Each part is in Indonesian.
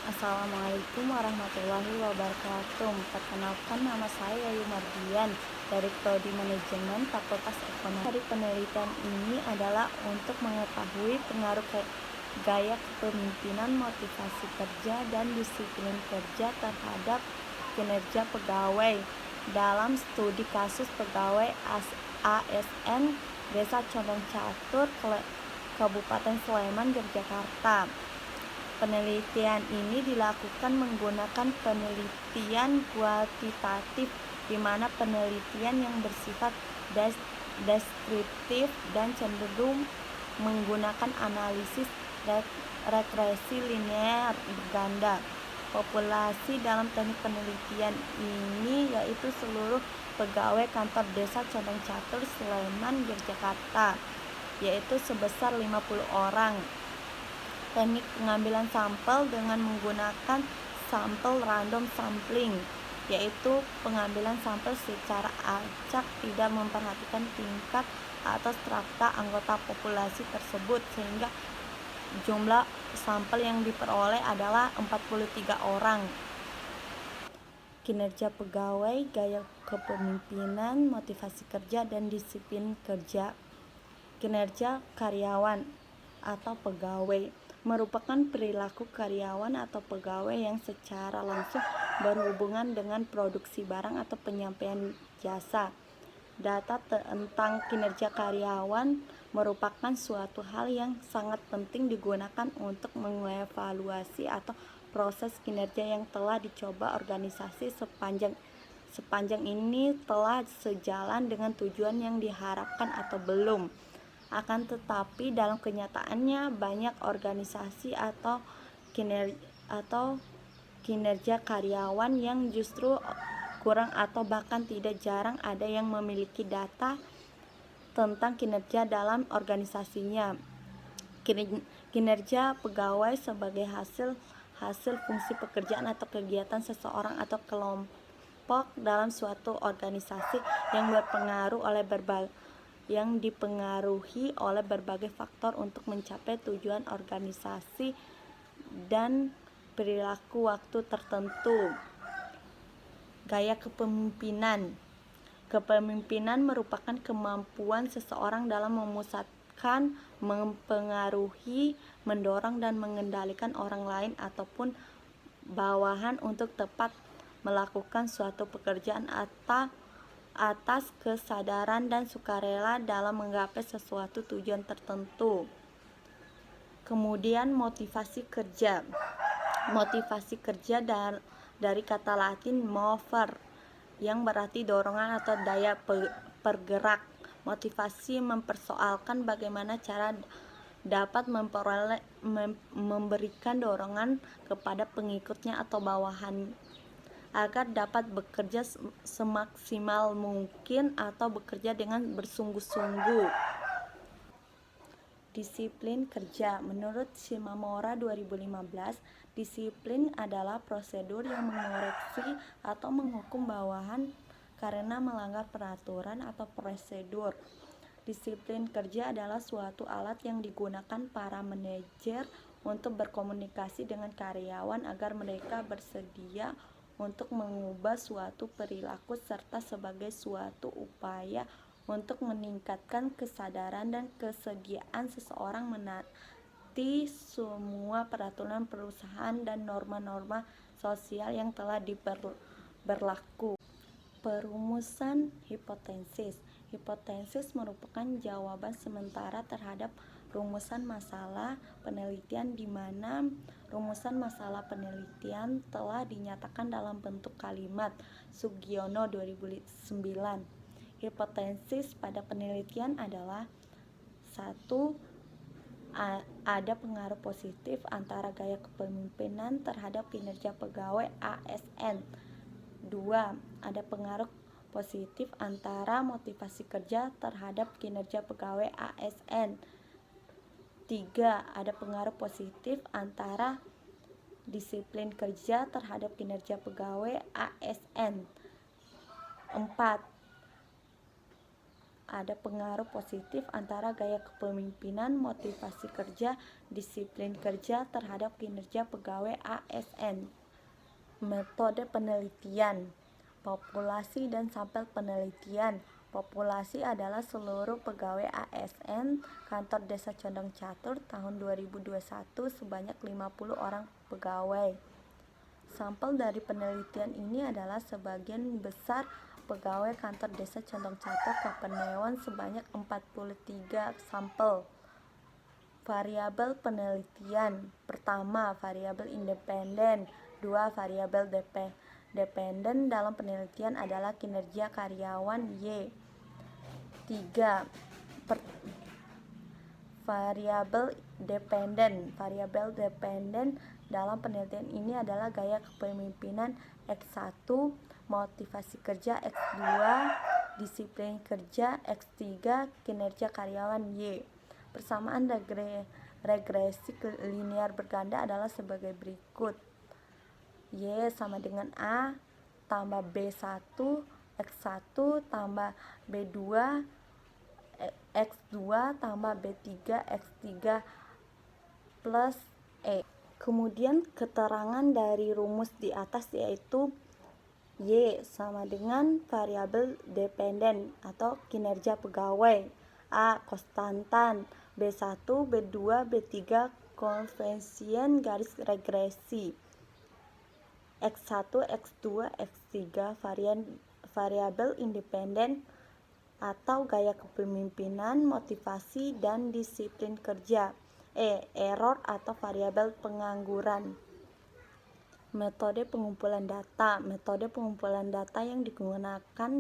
Assalamualaikum warahmatullahi wabarakatuh. Perkenalkan, nama saya Yayu Mardian dari Prodi Manajemen Fakultas Ekonomi. Dari penelitian ini adalah untuk mengetahui pengaruh gaya kepemimpinan, motivasi kerja, dan disiplin kerja terhadap kinerja pegawai. Dalam studi kasus pegawai ASN Desa Condong Catur, Kabupaten Sleman, Yogyakarta. Penelitian ini dilakukan menggunakan penelitian kuantitatif, di mana penelitian yang bersifat deskriptif dan cenderung menggunakan analisis regresi linear berganda. Populasi dalam teknik penelitian ini yaitu seluruh pegawai kantor desa Condong Catur, Sleman, Yogyakarta, yaitu sebesar 50 orang. Teknik pengambilan sampel dengan menggunakan sampel random sampling, yaitu pengambilan sampel secara acak, tidak memperhatikan tingkat atau strata anggota populasi tersebut, sehingga jumlah sampel yang diperoleh adalah 43 orang. Kinerja pegawai, gaya kepemimpinan, motivasi kerja, dan disiplin kerja. Kinerja karyawan atau pegawai merupakan perilaku karyawan atau pegawai yang secara langsung berhubungan dengan produksi barang atau penyampaian jasa. Data tentang kinerja karyawan merupakan suatu hal yang sangat penting digunakan untuk mengevaluasi atau proses kinerja yang telah dicoba organisasi sepanjang ini telah sejalan dengan tujuan yang diharapkan atau belum. Akan tetapi dalam kenyataannya banyak organisasi atau kinerja karyawan yang justru kurang atau bahkan tidak jarang ada yang memiliki data tentang kinerja dalam organisasinya. Kinerja pegawai sebagai hasil fungsi pekerjaan atau kegiatan seseorang atau kelompok dalam suatu organisasi yang dipengaruhi oleh berbagai faktor untuk mencapai tujuan organisasi dan perilaku waktu tertentu. Gaya kepemimpinan. Kepemimpinan merupakan kemampuan seseorang dalam memusatkan, mempengaruhi, mendorong, dan mengendalikan orang lain ataupun bawahan untuk tepat melakukan suatu pekerjaan atas kesadaran dan sukarela dalam menggapai sesuatu tujuan tertentu. Kemudian motivasi kerja. Motivasi kerja dari kata Latin mover, yang berarti dorongan atau daya pergerak. Motivasi mempersoalkan bagaimana cara dapat memberikan dorongan kepada pengikutnya atau bawahan agar dapat bekerja semaksimal mungkin atau bekerja dengan bersungguh-sungguh. Disiplin kerja. Menurut Shimamura 2015, disiplin adalah prosedur yang mengoreksi atau menghukum bawahan karena melanggar peraturan atau prosedur. Disiplin kerja adalah suatu alat yang digunakan para manajer untuk berkomunikasi dengan karyawan agar mereka bersedia untuk mengubah suatu perilaku serta sebagai suatu upaya untuk meningkatkan kesadaran dan kesediaan seseorang menaati semua peraturan perusahaan dan norma-norma sosial yang telah berlaku. Perumusan hipotesis. Hipotesis merupakan jawaban sementara terhadap rumusan masalah penelitian, di mana rumusan masalah penelitian telah dinyatakan dalam bentuk kalimat. Sugiono 2009. Hipotesis pada penelitian adalah: 1. Ada pengaruh positif antara gaya kepemimpinan terhadap kinerja pegawai ASN. 2. Ada pengaruh positif antara motivasi kerja terhadap kinerja pegawai ASN. 3. Ada pengaruh positif antara disiplin kerja terhadap kinerja pegawai ASN. 4. ada pengaruh positif antara gaya kepemimpinan, motivasi kerja, disiplin kerja terhadap kinerja pegawai ASN. Metode penelitian, populasi dan sampel penelitian. Populasi adalah seluruh pegawai ASN Kantor Desa Condong Catur tahun 2021 sebanyak 50 orang pegawai. Sampel dari penelitian ini adalah sebagian besar pegawai Kantor Desa Condong Catur Kapanewon sebanyak 43 sampel. Variabel penelitian. Pertama, variabel independen. 2. Variabel dependen dalam penelitian adalah kinerja karyawan Y. 3. Variabel dependen. Variabel dependen dalam penelitian ini adalah gaya kepemimpinan X1, motivasi kerja X2, disiplin kerja X3, kinerja karyawan Y. Persamaan regresi linear berganda adalah sebagai berikut. Y sama dengan A tambah B1 X1 tambah B2 X2 tambah B3 X3 plus E. Kemudian keterangan dari rumus di atas yaitu Y sama dengan variabel dependen atau kinerja pegawai, A konstantan, B1, B2, B3 koefisien garis regresi, X1, X2, X3 variabel independen atau gaya kepemimpinan, motivasi dan disiplin kerja, error atau variabel pengangguran. Metode pengumpulan data. Metode pengumpulan data yang digunakan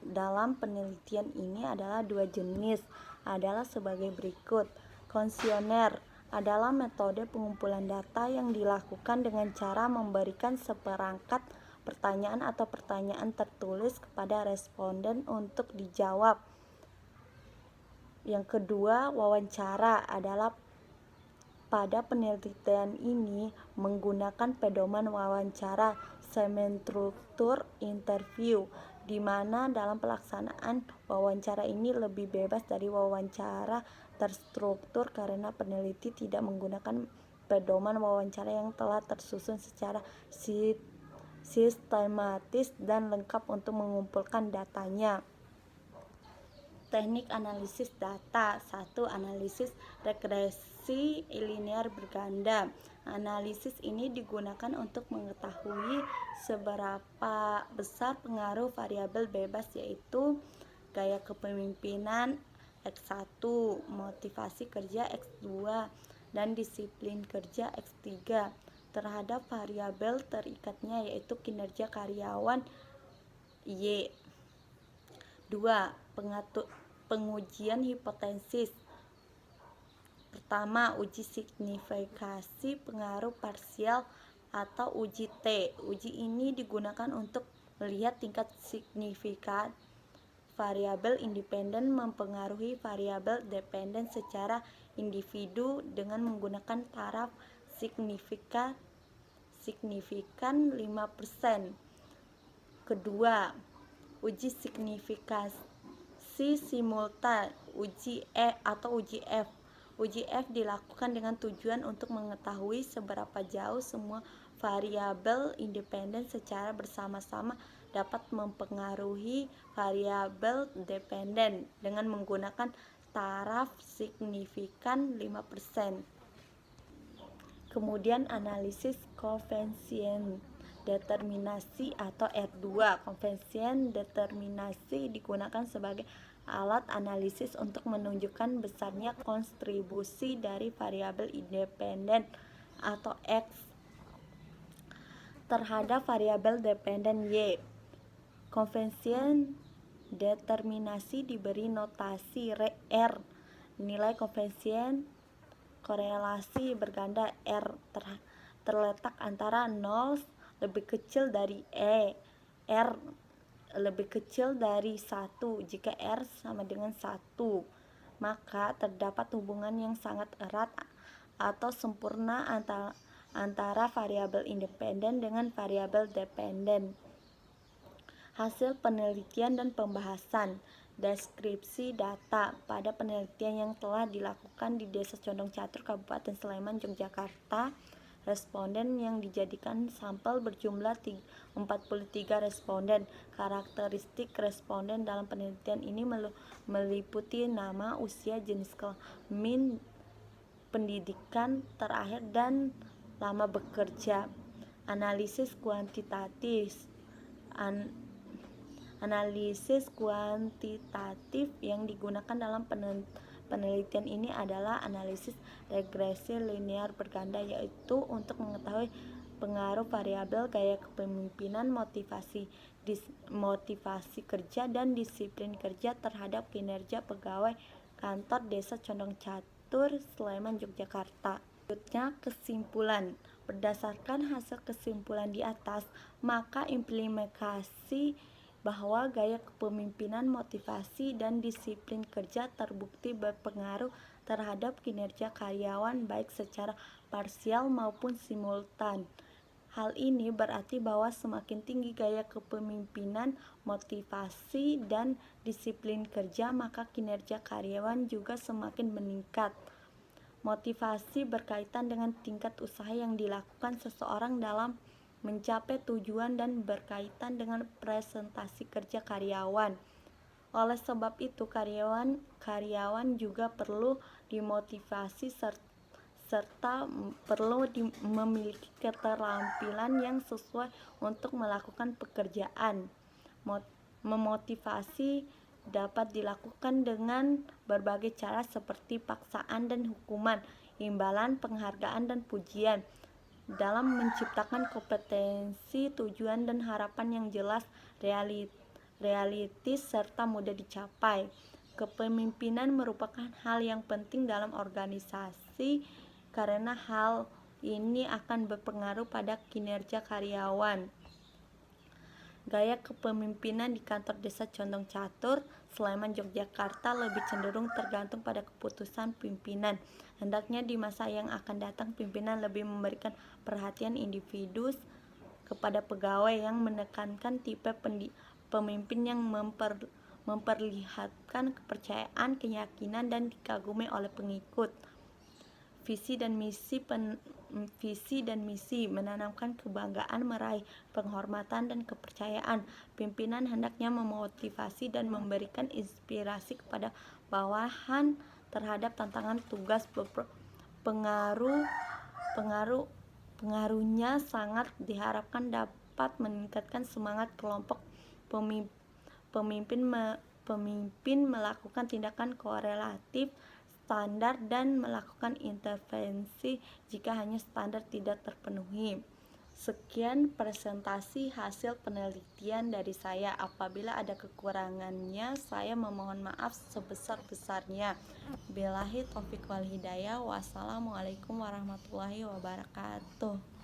dalam penelitian ini adalah dua jenis, adalah sebagai berikut. Kuesioner adalah metode pengumpulan data yang dilakukan dengan cara memberikan seperangkat pertanyaan atau pertanyaan tertulis kepada responden untuk dijawab. Yang kedua, wawancara adalah pada penelitian ini menggunakan pedoman wawancara semi-struktur interview, di mana dalam pelaksanaan wawancara ini lebih bebas dari wawancara terstruktur karena peneliti tidak menggunakan pedoman wawancara yang telah tersusun secara sistematis dan lengkap untuk mengumpulkan datanya. Teknik analisis data. 1. Analisis regresi linear berganda. Analisis ini digunakan untuk mengetahui seberapa besar pengaruh variabel bebas yaitu gaya kepemimpinan X1, motivasi kerja X2, dan disiplin kerja X3 terhadap variabel terikatnya yaitu kinerja karyawan Y. 2. Pengujian hipotesis. Pertama, uji signifikasi pengaruh parsial atau uji T. Uji ini digunakan untuk melihat tingkat signifikan variabel independen mempengaruhi variabel dependen secara individu dengan menggunakan taraf signifikan 5%. Kedua, uji signifikasi simultan, uji F. Uji F dilakukan dengan tujuan untuk mengetahui seberapa jauh semua variabel independen secara bersama-sama dapat mempengaruhi variabel dependen dengan menggunakan taraf signifikan 5%. Kemudian analisis koefisien determinasi atau R2. Koefisien determinasi digunakan sebagai alat analisis untuk menunjukkan besarnya kontribusi dari variabel independen atau X terhadap variabel dependen Y. Koefisien determinasi diberi notasi R. Nilai koefisien korelasi berganda R terletak antara 0 lebih kecil dari R lebih kecil dari 1. Jika R sama dengan 1, maka terdapat hubungan yang sangat erat atau sempurna antara variabel independen dengan variabel dependen. Hasil penelitian dan pembahasan. deskripsi data. Pada penelitian yang telah dilakukan di Desa Condong Catur, Kabupaten Sleman, Yogyakarta, responden yang dijadikan sampel berjumlah 43 responden. Karakteristik responden dalam penelitian ini meliputi nama, usia, jenis kelamin, pendidikan terakhir, dan lama bekerja. Analisis kuantitatif. Analisis kuantitatif yang digunakan dalam penelitian ini adalah analisis regresi linear berganda, yaitu untuk mengetahui pengaruh variabel gaya kepemimpinan, motivasi kerja, dan disiplin kerja terhadap kinerja pegawai kantor Desa Condong Catur, Sleman, Yogyakarta. Selanjutnya, kesimpulan. Berdasarkan hasil kesimpulan di atas, maka implementasi bahwa gaya kepemimpinan, motivasi, dan disiplin kerja terbukti berpengaruh terhadap kinerja karyawan baik secara parsial maupun simultan. Hal ini berarti bahwa semakin tinggi gaya kepemimpinan, motivasi, dan disiplin kerja, maka kinerja karyawan juga semakin meningkat. Motivasi berkaitan dengan tingkat usaha yang dilakukan seseorang dalam mencapai tujuan dan berkaitan dengan presentasi kerja karyawan. Oleh sebab itu, karyawan juga perlu dimotivasi serta perlu memiliki keterampilan yang sesuai untuk melakukan pekerjaan. Memotivasi dapat dilakukan dengan berbagai cara seperti paksaan dan hukuman, imbalan, penghargaan, dan pujian. Dalam menciptakan kompetensi, tujuan, dan harapan yang jelas, realistis, serta mudah dicapai. Kepemimpinan merupakan hal yang penting dalam organisasi karena hal ini akan berpengaruh pada kinerja karyawan. Gaya kepemimpinan di kantor Desa Condong Catur, Sleman, Yogyakarta lebih cenderung tergantung pada keputusan pimpinan. Hendaknya di masa yang akan datang, pimpinan lebih memberikan perhatian individu kepada pegawai yang menekankan tipe pemimpin yang memperlihatkan kepercayaan, keyakinan, dan dikagumi oleh pengikut. Visi dan misi menanamkan kebanggaan, meraih penghormatan dan kepercayaan. Pimpinan hendaknya memotivasi dan memberikan inspirasi kepada bawahan terhadap tantangan tugas. Pengaruhnya sangat diharapkan dapat meningkatkan semangat kelompok pemimpin melakukan tindakan korelatif standar dan melakukan intervensi jika hanya standar tidak terpenuhi. Sekian presentasi hasil penelitian dari saya. Apabila ada kekurangannya, saya memohon maaf sebesar-besarnya. Billahi taufiq wal hidayah. Wassalamualaikum warahmatullahi wabarakatuh.